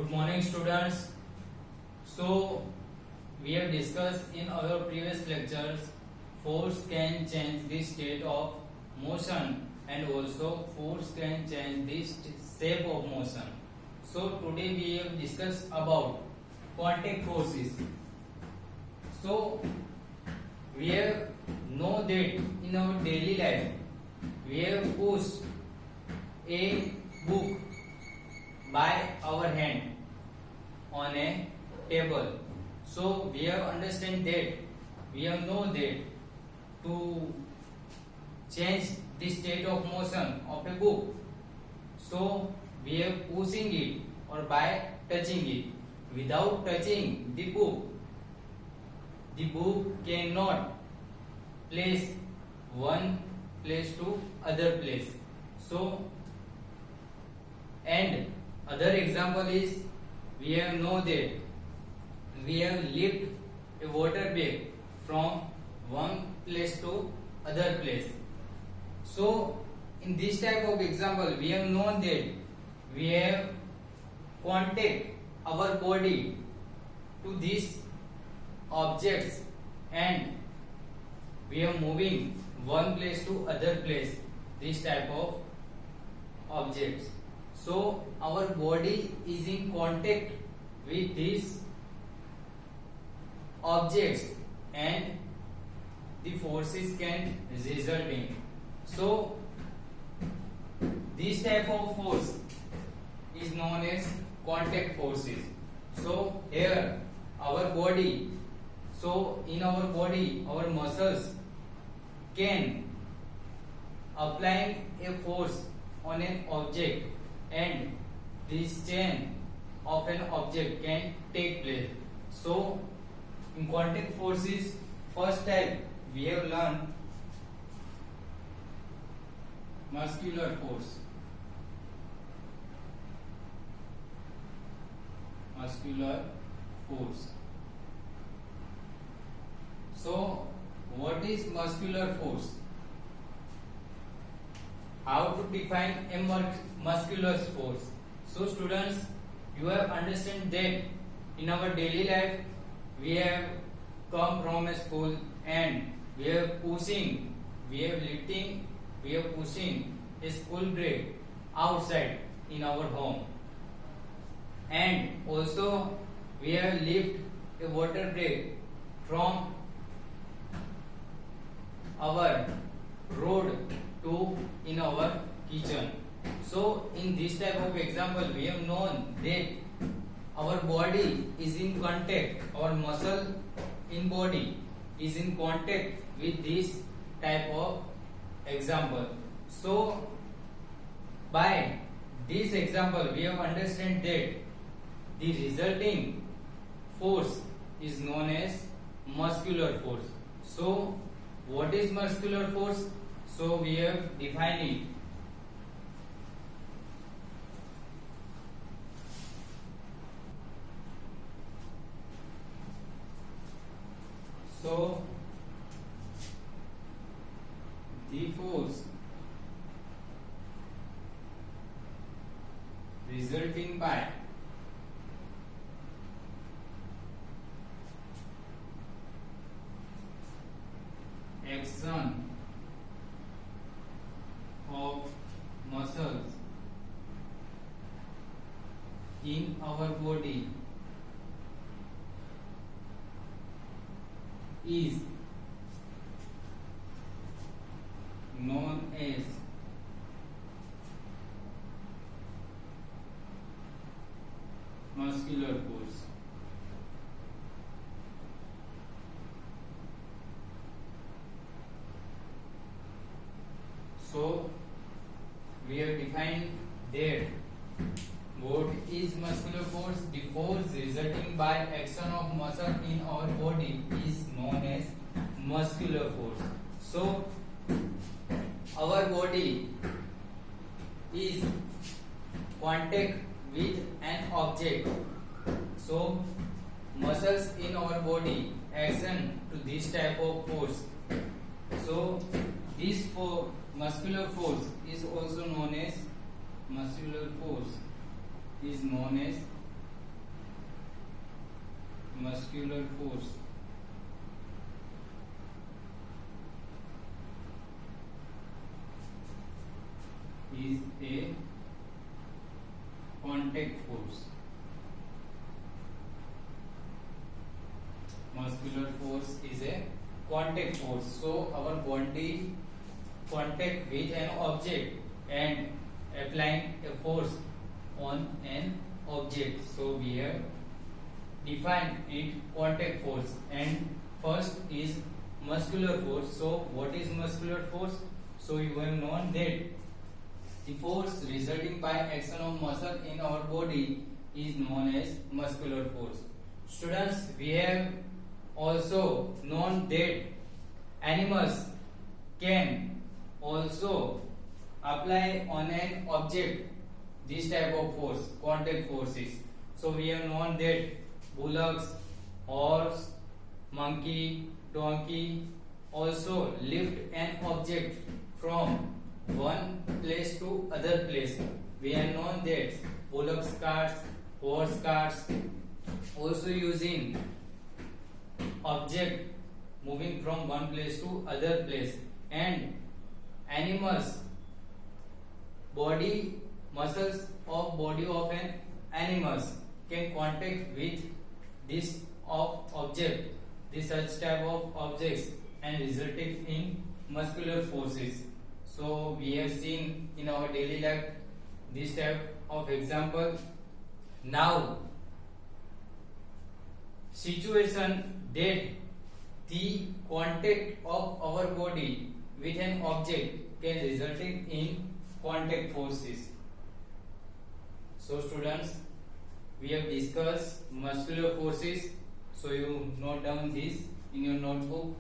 Good morning, students. So we have discussed in our previous lectures, force can change the state of motion and also force can change the shape of motion. So today we have discussed about contact forces. So we have know that in our daily life we have pushed a book by our hand on a table. So we have understand that we have know that to change the state of motion of a book, so we are pushing it or by touching it. Without touching the book cannot place one place to other place. So and other example is we have know that we have lift a water bag from one place to other place. So in this type of example we have known that we have contact our body to these objects and we are moving one place to other place, this type of objects. So our body is in contact with these objects and the forces can result in. So this type of force is known as contact forces. So here our body, so in our body our muscles can apply a force on an object and this chain of an object can take place. So in contact forces, first type we have learned muscular force. Muscular force. So what is muscular force? How to define a muscular force? So students, you have understand that in our daily life we have come from a school and we are pushing, we are lifting, we are pushing a school bag outside in our home, and also we have lift a water bag from our road to in our kitchen. So in this type of example we have known that our body is in contact, our muscle in body is in contact with this type of example. So by this example we have understand that the resulting force is known as muscular force. So what is muscular force? So we have defined it. So the force resulting by action of muscles in our body is known as muscular force. So we have defined that what is muscular force? The force resulting by action of muscle in our body is known as muscular force. So our body is contact with an object. So muscles in our body action to this type of force. So this muscular force is also known as muscular force is known as muscular force is a contact force. Muscular force is a contact force. So our body contact with an object and applying a force on an object. So we have defined it contact force, and first is muscular force. So what is muscular force? So you have known that the force resulting by action of muscle in our body is known as muscular force. Students, we have also known that animals can also apply on an object this type of force, contact forces. So we have known that bullocks, horse, monkey, donkey also lift an object from one place to other place. We have known that bullocks carts, horse carts also using object moving from one place to other place, and animals body muscles of body of an animals can contact with this of object, this such type of objects, and resulting in muscular forces. So we have seen in our daily life this type of example. Now situation that the contact of our body with an object can resulting in contact forces. So students, we have discussed muscular forces. So you note down this in your notebook.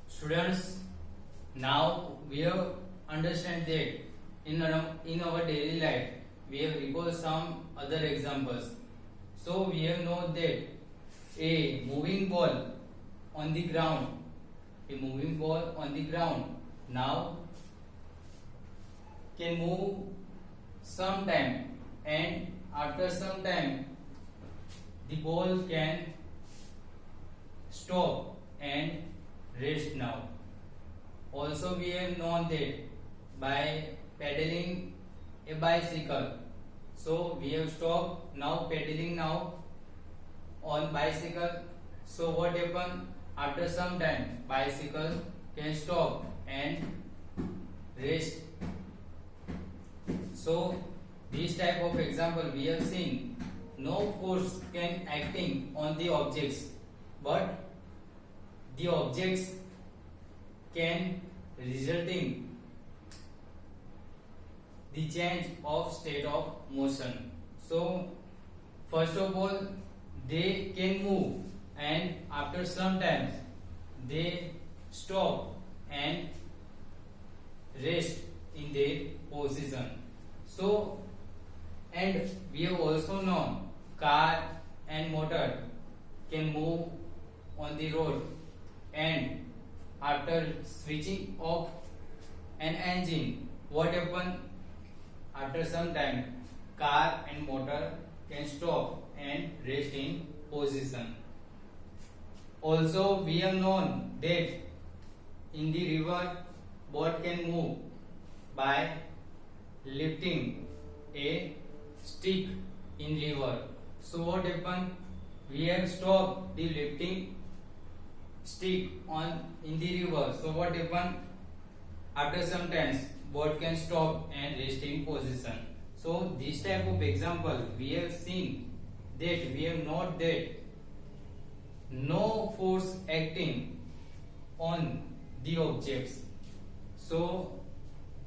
Students, now we have understand that in our daily life we have recall some other examples. So we have known that a moving ball on the ground, now can move sometime, and after some time the ball can stop and rest now. Also we have known that by pedaling a bicycle, so we have stopped now pedaling now on bicycle. So what happen, after some time bicycle can stop and rest. So this type of example we have seen, no force can acting on the objects, but the objects can resulting the change of state of motion. So first of all they can move, and after some time they stop and rest in their position. So, and we have also known car and motor can move on the road, and after switching off an engine, what happen, after some time car and motor can stop and rest in position. Also we have known that in the river boat can move by lifting a stick in river. So what happen, we have stopped the lifting stick on in the river. So what happen, after some time boat can stop and rest in position. So this type of example we have seen that we have noted that no force acting on the objects. So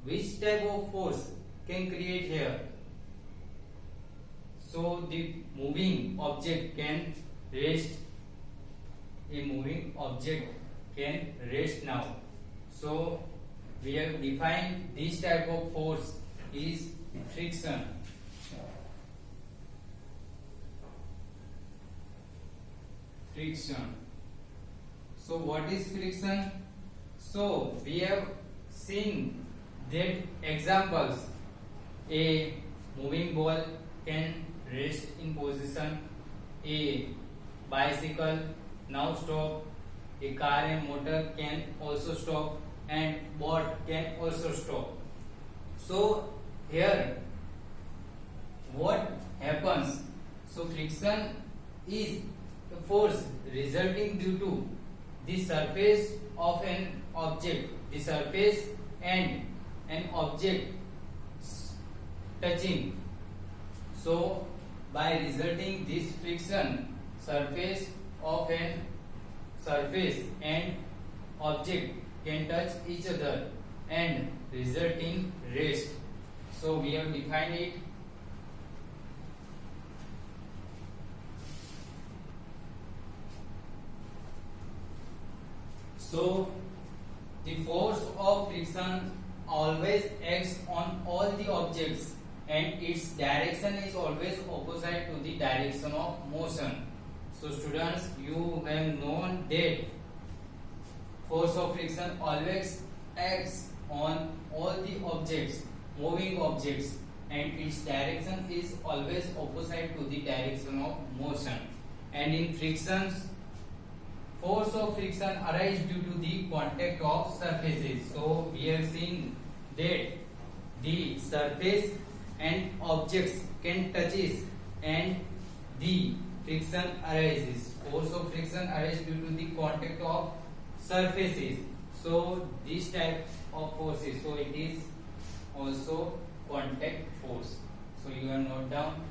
which type of force can create here? So the moving object can rest, a moving object can rest now. So we have defined this type of force is friction. So what is friction? So we have seen that examples: a moving ball can rest in position, a bicycle now stop, a car and motor can also stop, and boat can also stop. So here what happens? So friction is the force resulting due to the surface of an object, the surface and an object touching. So by resulting this friction, surface of an surface and object can touch each other and result in rest. So we have defined it. So the force of friction always acts on all the objects and its direction is always opposite to the direction of motion. So students, you have known that force of friction always acts on all the objects, moving objects, and its direction is always opposite to the direction of motion. And in frictions, force of friction arises due to the contact of surfaces. So we have seen that the surface and objects can touches and the friction arises. Force of friction arises due to the contact of surfaces. So this type of forces, so it is also contact force. So you have note down.